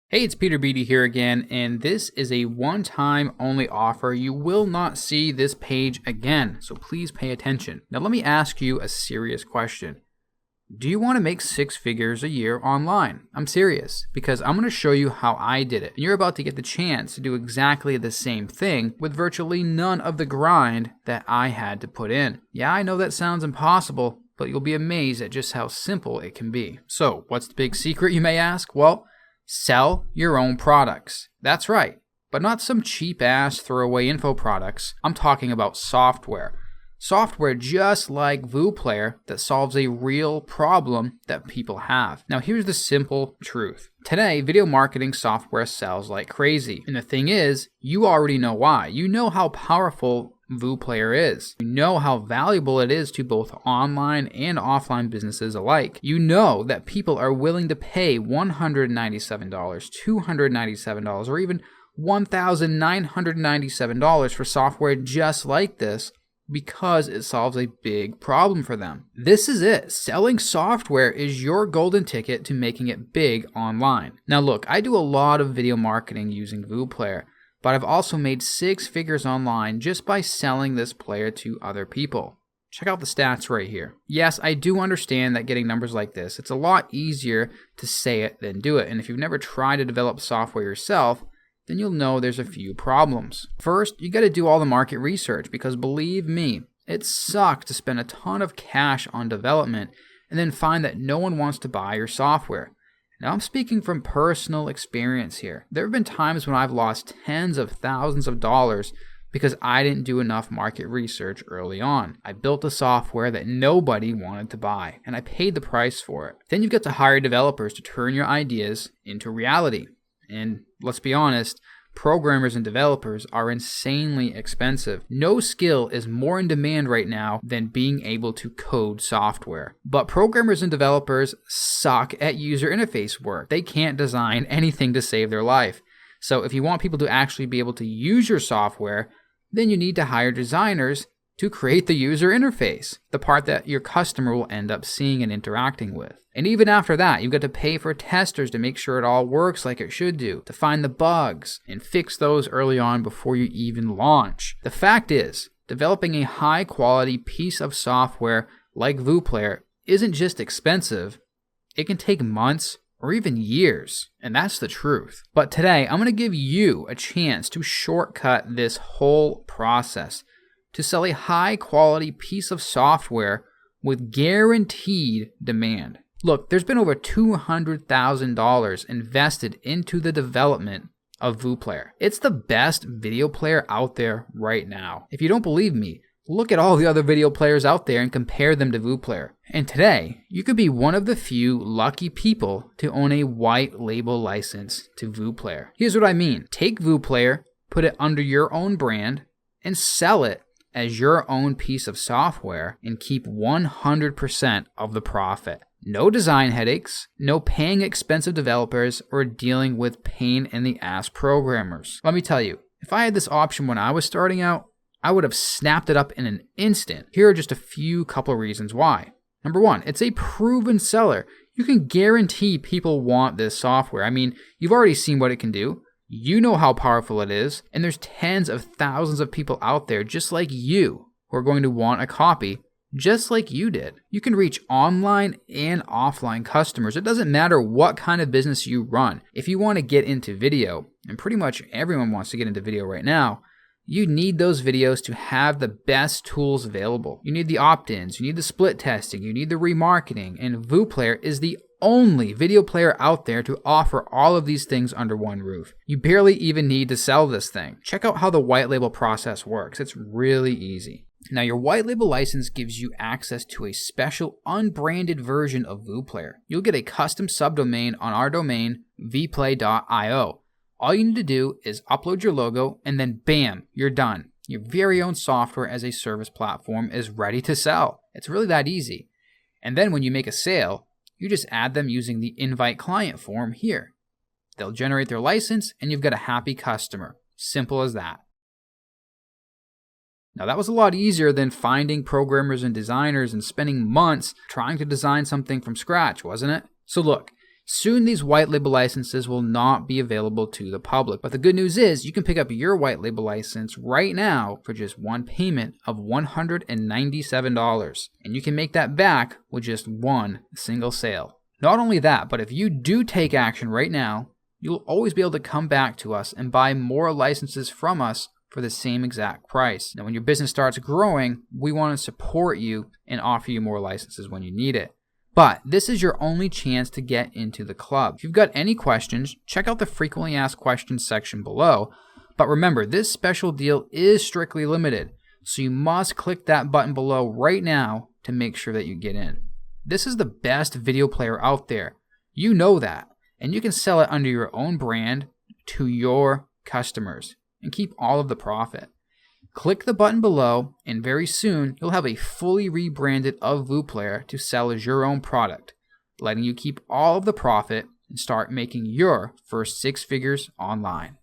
Hey, it's Peter Beatty here again, and this is a one-time only offer. You will not see this page again, so please pay attention. Now let me ask you a serious question. Do you want to make six figures a year online? I'm serious, because I'm going to show you how I did it. And you're about to get the chance to do exactly the same thing with virtually none of the grind that I had to put in. Yeah, I know that sounds impossible, but you'll be amazed at just how simple it can be. So, what's the big secret, you may ask? Well, sell your own products. That's right, but not some cheap-ass throwaway info products. I'm talking about software. Software just like VooPlayer that solves a real problem that people have. Now here's the simple truth. Today, video marketing software sells like crazy. And the thing is, you already know why. You know how powerful VooPlayer is. You know how valuable it is to both online and offline businesses alike. You know that people are willing to pay $197, $297, or even $1,997 for software just like this because it solves a big problem for them. This is it. Selling software is your golden ticket to making it big online. Now look, I do a lot of video marketing using VooPlayer, but I've also made six figures online just by selling this player to other people. Check out the stats right here. Yes, I do understand that getting numbers like this, it's a lot easier to say it than do it. And if you've never tried to develop software yourself, then you'll know there's a few problems. First, you got to do all the market research because believe me, it sucks to spend a ton of cash on development and then find that no one wants to buy your software. Now I'm speaking from personal experience here. There have been times when I've lost tens of thousands of dollars because I didn't do enough market research early on. I built a software that nobody wanted to buy, and I paid the price for it. Then you've got to hire developers to turn your ideas into reality. And let's be honest, programmers and developers are insanely expensive. No skill is more in demand right now than being able to code software. But programmers and developers suck at user interface work. They can't design anything to save their life. So if you want people to actually be able to use your software, then you need to hire designers to create the user interface, the part that your customer will end up seeing and interacting with. And even after that, you've got to pay for testers to make sure it all works like it should do, to find the bugs and fix those early on before you even launch. The fact is, developing a high quality piece of software like VooPlayer isn't just expensive, it can take months or even years, and that's the truth. But today, I'm going to give you a chance to shortcut this whole process to sell a high-quality piece of software with guaranteed demand. Look, there's been over $200,000 invested into the development of VooPlayer. It's the best video player out there right now. If you don't believe me, look at all the other video players out there and compare them to VooPlayer. And today, you could be one of the few lucky people to own a white label license to VooPlayer. Here's what I mean. Take VooPlayer, put it under your own brand, and sell it as your own piece of software and keep 100% of the profit. No design headaches, no paying expensive developers or dealing with pain in the ass programmers. Let me tell you, if I had this option when I was starting out, I would have snapped it up in an instant. Here are just a couple reasons why. Number one, it's a proven seller. You can guarantee people want this software. I mean, you've already seen what it can do. You know how powerful it is, and there's tens of thousands of people out there just like you who are going to want a copy just like you did. You can reach online and offline customers. It doesn't matter what kind of business you run. If you want to get into video, and pretty much everyone wants to get into video right now, you need those videos to have the best tools available. You need the opt-ins, you need the split testing, you need the remarketing, and VooPlayer is the only video player out there to offer all of these things under one roof. You barely even need to sell this thing. Check out how the white label process works. It's really easy. Now, your white label license gives you access to a special unbranded version of VooPlayer. You'll get a custom subdomain on our domain, vplay.io. All you need to do is upload your logo and then bam, you're done. Your very own software as a service platform is ready to sell. It's really that easy. And then when you make a sale, you just add them using the invite client form here. They'll generate their license and you've got a happy customer. Simple as that. Now that was a lot easier than finding programmers and designers and spending months trying to design something from scratch, wasn't it? So look, Soon these white label licenses will not be available to the public, but the good news is you can pick up your white label license right now for just one payment of $197, and you can make that back with just one single sale. Not only that, but if you do take action right now, you'll always be able to come back to us and buy more licenses from us for the same exact price. Now, when your business starts growing, we want to support you and offer you more licenses when you need it. But this is your only chance to get into the club. If you've got any questions, check out the frequently asked questions section below. But remember, this special deal is strictly limited, so you must click that button below right now to make sure that you get in. This is the best video player out there. You know that, and you can sell it under your own brand to your customers and keep all of the profit. Click the button below, and very soon you'll have a fully rebranded of VooPlayer to sell as your own product, letting you keep all of the profit and start making your first 6 figures online.